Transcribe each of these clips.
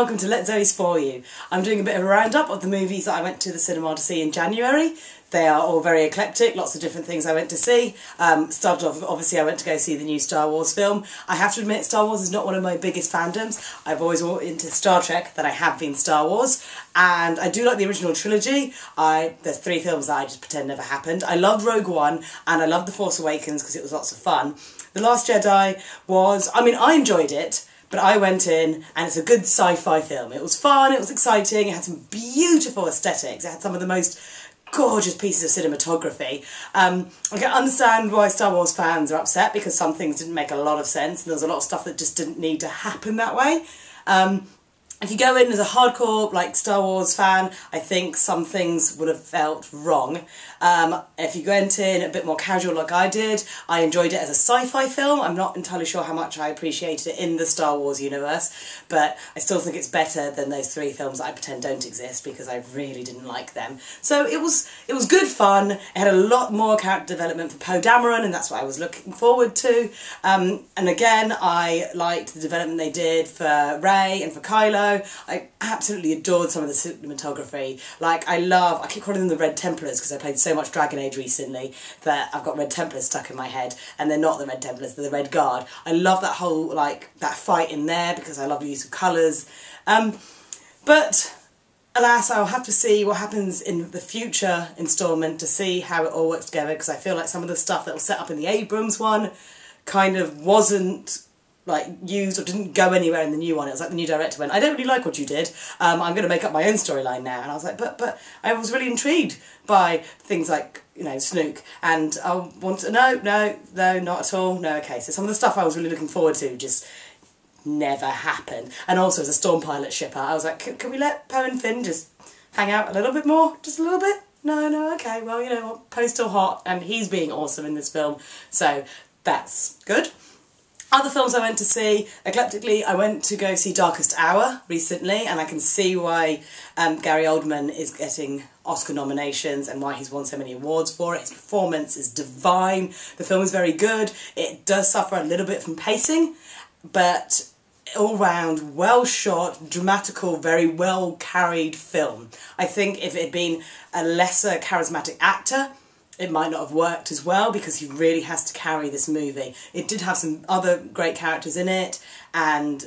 welcome to Let Zoe Spoil You. I'm doing a bit of a roundup of the movies that I went to the cinema to see in January. They are all very eclectic, lots of different things I went to see. Started off, obviously I went to go see the new Star Wars film. I have to admit Star Wars is not one of my biggest fandoms. I've always been into Star Trek than I have been Star Wars. And I do like the original trilogy. There's 3 films that I just pretend never happened. I loved Rogue One and I loved The Force Awakens because it was lots of fun. The Last Jedi was, I enjoyed it. But I went in and it's a good sci-fi film. It was fun, it was exciting, it had some beautiful aesthetics, it had some of the most gorgeous pieces of cinematography. I can understand why Star Wars fans are upset because some things didn't make a lot of sense and there was a lot of stuff that just didn't need to happen that way. If you go in as a hardcore Star Wars fan, I think some things would have felt wrong. If you went in a bit more casual like I did, I enjoyed it as a sci-fi film. I'm not entirely sure how much I appreciated it in the Star Wars universe, but I still think it's better than those 3 films that I pretend don't exist because I really didn't like them. So it was good fun. It had a lot more character development for Poe Dameron and that's what I was looking forward to. And again, I liked the development they did for Rey and for Kylo. I absolutely adored some of the cinematography. I keep calling them the Red Templars because I played so much Dragon Age recently that I've got Red Templars stuck in my head, and they're not the Red Templars, they're the Red Guard. I love that whole, that fight in there because I love the use of colours. But alas, I'll have to see what happens in the future instalment to see how it all works together because I feel like some of the stuff that was set up in the Abrams one kind of wasn't used or didn't go anywhere in the new one. It was like the new director went, I don't really like what you did, I'm going to make up my own storyline now. And I was like, but I was really intrigued by things like, Snoke, and I want to, no, not at all, no, okay. So some of the stuff I was really looking forward to just never happened. And also as a Storm Pilot shipper, I was like, can we let Poe and Finn just hang out a little bit more? Just a little bit? No, okay, well, you know what, Poe's still hot and he's being awesome in this film, so that's good. Other films I went to see, eclectically, I went to go see Darkest Hour recently, and I can see why Gary Oldman is getting Oscar nominations and why he's won so many awards for it. His performance is divine, the film is very good, it does suffer a little bit from pacing, but all round, well shot, dramatical, very well carried film. I think if it had been a lesser charismatic actor, it might not have worked as well because he really has to carry this movie. It did have some other great characters in it and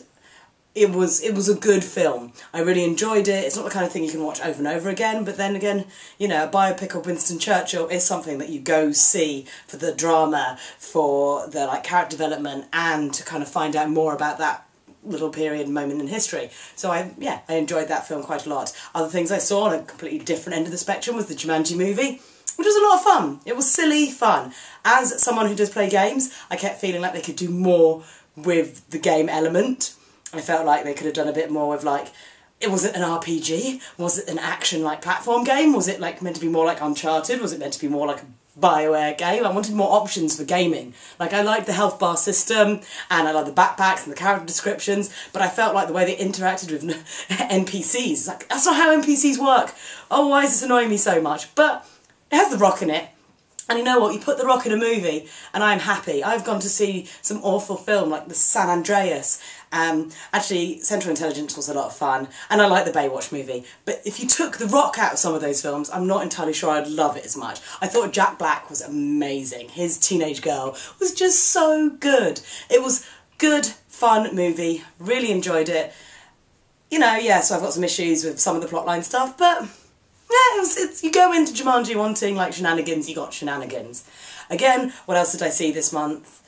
it was a good film. I really enjoyed it. It's not the kind of thing you can watch over and over again, but then again, a biopic of Winston Churchill is something that you go see for the drama, for the character development and to kind of find out more about that little period moment in history. So I enjoyed that film quite a lot. Other things I saw on a completely different end of the spectrum was the Jumanji movie, which was a lot of fun. It was silly fun. As someone who does play games, I kept feeling like they could do more with the game element. I felt like they could have done a bit more with was it an RPG? Was it an action platform game? Was it meant to be more like Uncharted? Was it meant to be more like a BioWare game? I wanted more options for gaming. I liked the health bar system and I liked the backpacks and the character descriptions, but I felt like the way they interacted with NPCs, that's not how NPCs work. Oh, why is this annoying me so much? But it has The Rock in it, and you know what, you put The Rock in a movie and I'm happy. I've gone to see some awful film like the San Andreas. Actually, Central Intelligence was a lot of fun, and I like the Baywatch movie, but if you took The Rock out of some of those films, I'm not entirely sure I'd love it as much. I thought Jack Black was amazing. His teenage girl was just so good. It was good, fun movie, really enjoyed it. So I've got some issues with some of the plotline stuff, but yeah, you go into Jumanji wanting shenanigans, you got shenanigans. Again, what else did I see this month?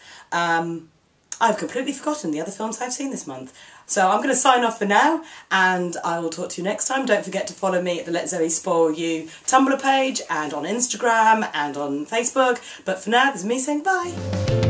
I've completely forgotten the other films I've seen this month. So I'm going to sign off for now and I will talk to you next time. Don't forget to follow me at the Let Zoe Spoil You Tumblr page and on Instagram and on Facebook. But for now, this is me saying bye.